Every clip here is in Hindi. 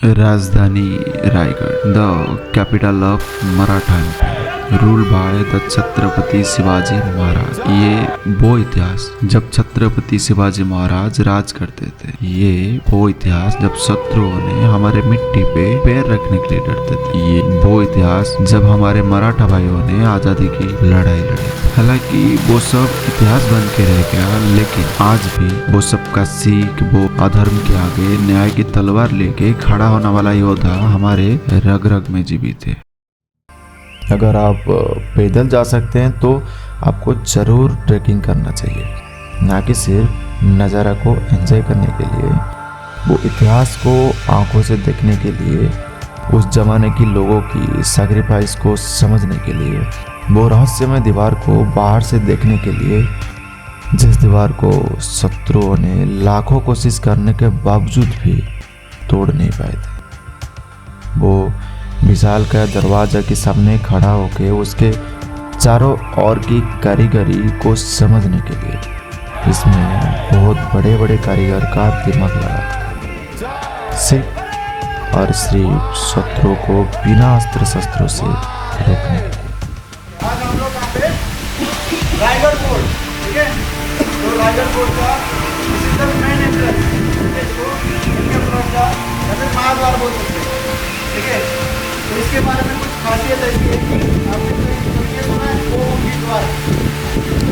राजधानी Raigad, the capital of Maratha empire, rule by the Chhatrapati Shivaji Maharaj. ये वो इतिहास जब छत्रपति शिवाजी महाराज राज करते थे। ये वो इतिहास जब शत्रुओं ने हमारे मिट्टी पे पैर रखने के लिए डरते थे। ये वो इतिहास जब हमारे मराठा भाइयों ने आजादी की लड़ाई लड़ी। हालांकि वो सब इतिहास बन के रह गया, लेकिन आज भी वो सब का सीख, वो अधर्म के आगे न्याय की तलवार लेके खड़ा होने वाला योद्धा हमारे रग रग में जीवित है। अगर आप पैदल जा सकते हैं तो आपको ज़रूर ट्रैकिंग करना चाहिए, ना कि सिर्फ नज़ारा को एंजॉय करने के लिए। वो इतिहास को आंखों से देखने के लिए, उस जमाने की लोगों की सैक्रिफाइस को समझने के लिए, वो रहस्यमय दीवार को बाहर से देखने के लिए, जिस दीवार को शत्रुओं ने लाखों कोशिश करने के बावजूद भी तोड़ नहीं पाए थे। वो विशाल का दरवाजा के सामने खड़ा होकर उसके चारों ओर की कारीगरी को समझने के लिए, इसमें बहुत बड़े बड़े कारीगर का दिमाग लगा था, सिर्फ और सिर्फ शत्रुओं को बिना अस्त्र शस्त्रों से रोकने के लिए। आज हम लोग यहाँ पे रायगढ़ फोर्ट, ठीक है, तो रायगढ़ फोर्ट का this is the main entrance, इसको इनके फ्रंट का या फिर महाद्वार बोल सकते हैं, ठीक है। तो इसके बारे में कुछ खासियत है कि आपने तो ये सुना है ओम की द्वार,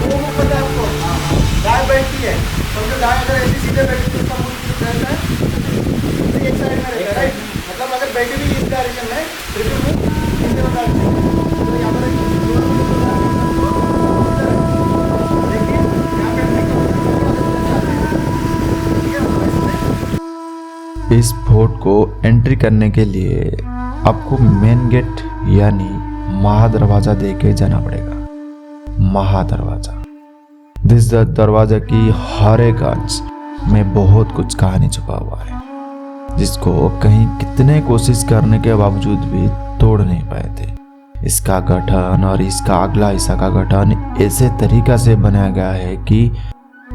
ओम पता है आपको, गाय बैठती है, समझो गाय अगर ऐसे सीधे बैठती है तो उसका मुंह रहता है, तो एक साइड में रहता है, राइट। मतलब अगर बैठी भी इस डायरेक्शन में फिर भी मुंह इस तरफ रहता है। तो यहाँ पर इस फोर्ट को एंट्री करने के लिए आपको मेन गेट यानी महादरवाजा देके जाना पड़ेगा। महादरवाजा, दिस दरवाजा की हर एक अंश में बहुत कुछ कहानी छुपा हुआ है, जिसको कहीं कितने कोशिश करने के बावजूद भी तोड़ नहीं पाए थे। इसका गठन और इसका अगला हिस्सा का गठन ऐसे तरीका से बनाया गया है कि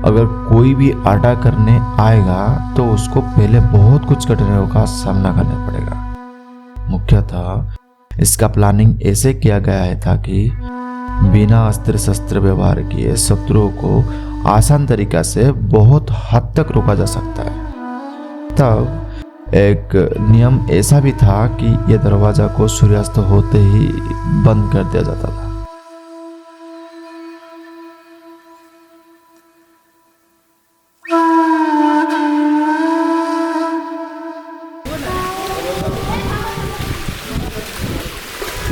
अगर कोई भी अटैक करने आएगा तो उसको पहले बहुत कुछ कठिनाइयों का सामना करना पड़ेगा। मुख्यतः इसका प्लानिंग ऐसे किया गया है ताकि बिना अस्त्र शस्त्र व्यवहार किए शत्रुओं को आसान तरीका से बहुत हद तक रोका जा सकता है। तब एक नियम ऐसा भी था कि यह दरवाजा को सूर्यास्त होते ही बंद कर दिया जाता था।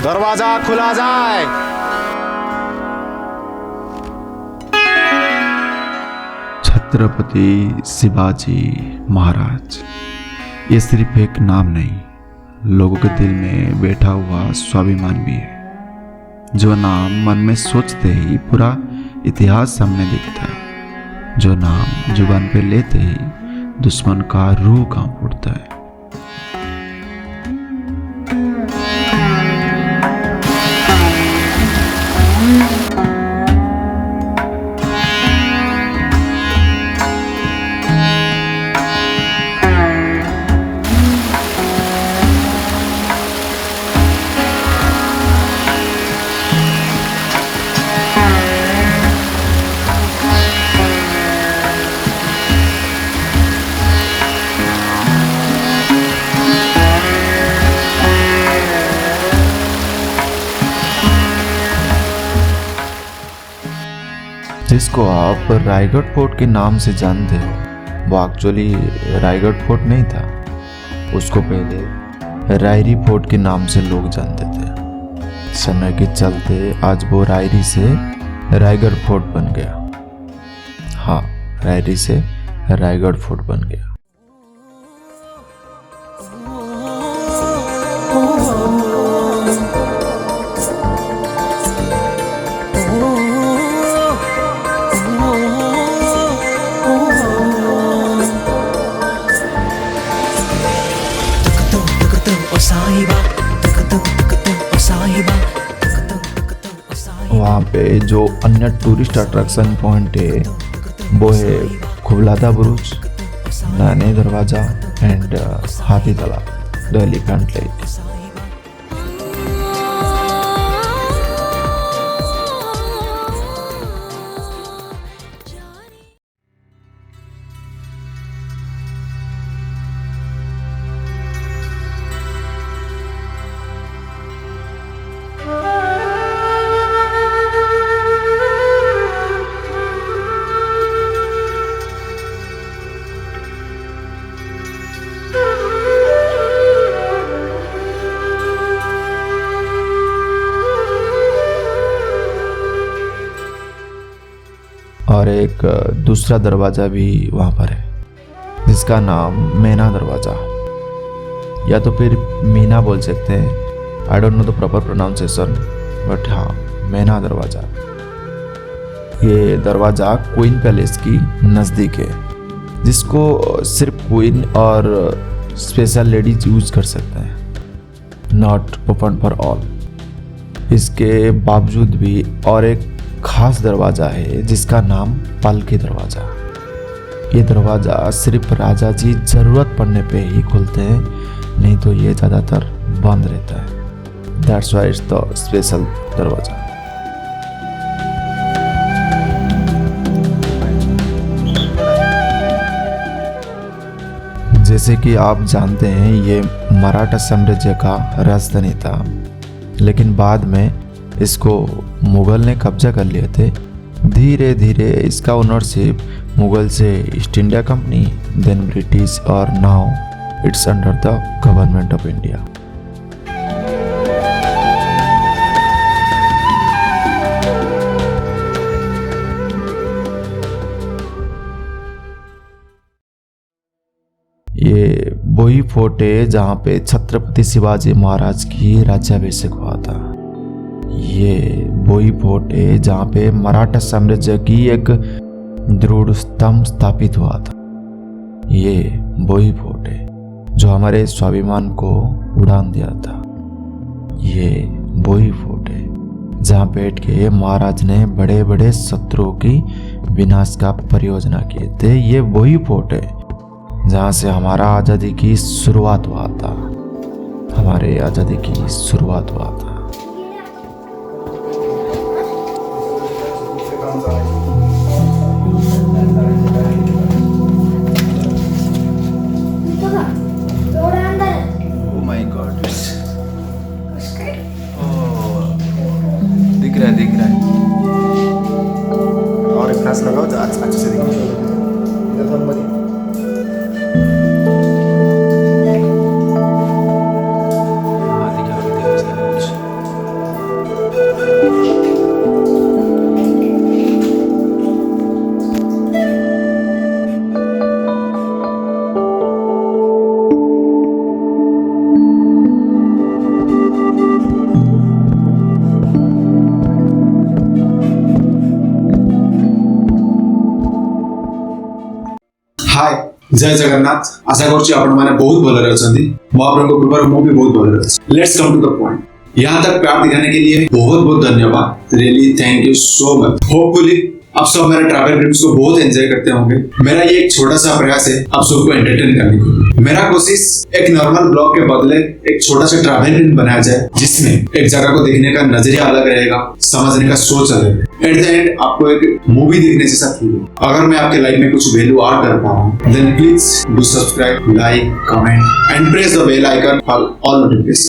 दरवाजा खुला जाए। छत्रपति शिवाजी महाराज, ये सिर्फ एक नाम नहीं, लोगों के दिल में बैठा हुआ स्वाभिमान भी है। जो नाम मन में सोचते ही पूरा इतिहास सामने दिखता है, जो नाम जुबान पे लेते ही दुश्मन का रूह कांप उठता है। जिसको आप रायगढ़ फोर्ट के नाम से जानते हो, वो एक्चुअली रायगढ़ फोर्ट नहीं था। उसको पहले रायरी फोर्ट के नाम से लोग जानते थे। समय के चलते आज वो रायरी से रायगढ़ फोर्ट बन गया। हाँ, रायरी से रायगढ़ फोर्ट बन गया। वहाँ पे जो अन्य टूरिस्ट अट्रैक्शन पॉइंट है वो है खुबलादा बुरुज, नाने दरवाजा एंड हाथी तालाब। the Elephant Lake. और एक दूसरा दरवाज़ा भी वहाँ पर है जिसका नाम मैना दरवाज़ा या तो फिर मीना बोल सकते हैं। I don't know the proper pronunciation, but हाँ, मैना दरवाज़ा। ये दरवाज़ा क्वीन पैलेस की नज़दीक है जिसको सिर्फ क्वीन और स्पेशल लेडीज यूज कर सकते हैं, नॉट ओपन फॉर ऑल। इसके बावजूद भी और एक खास दरवाज़ा है जिसका नाम पालकी दरवाज़ा। ये दरवाज़ा सिर्फ राजा जी ज़रूरत पड़ने पे ही खुलते हैं, नहीं तो ये ज़्यादातर बंद रहता है। That's why it's the special दरवाज़ा। जैसे कि आप जानते हैं ये मराठा साम्राज्य का राजधानी था, लेकिन बाद में इसको मुगल ने कब्जा कर लिए थे। धीरे धीरे इसका ओनरशिप मुगल से East India Company, then British और now it's under the government of India. ये वही फोर्ट है जहाँ पे छत्रपति शिवाजी महाराज की राज्याभिषेक हुआ था। ये वही फोर्ट है जहाँ पे मराठा साम्राज्य की एक दृढ़ स्तंभ स्थापित हुआ था। ये वही फोर्ट है जो हमारे स्वाभिमान को उड़ान दिया था। ये वही फोर्ट है जहाँ बैठ के महाराज ने बड़े बड़े शत्रुओं की विनाश का परियोजना किए थे। ये वही फोर्ट है जहाँ से हमारा आज़ादी की शुरुआत हुआ था। हमारे आज़ादी की शुरुआत हुआ था। दिख रहा है और एक फ्लैश लगाओ तो अच्छे से दिख इधर सब मत हाय जय जगन्नाथ आशा करछि आपण माने बहुत भले रहछन्ती महाप्रभु कृपा मु भी बहुत भले रहछि। Let's come to the point. यहाँ तक प्यार दिखाने के लिए बहुत बहुत धन्यवाद। Really thank you so much. Hopefully आप सब मेरे ट्रैवल ड्रीम्स को बहुत एंजॉय करते होंगे। मेरा ये एक छोटा सा प्रयास है आप सबको एंटरटेन करने की। मेरा कोशिश एक नॉर्मल ब्लॉग के बदले एक छोटा सा ट्रैवल ड्रीम बनाया जाए जिसमें एक जगह को देखने का नजरिया अलग रहेगा, समझने का सोच अलग है। एट द एंड आपको एक मूवी देखने जैसा फील हो। अगर मैं आपके लाइफ में कुछ वैल्यू ऐड कर पा रहा हूँ then please do subscribe, like, comment and press the bell icon for all notification.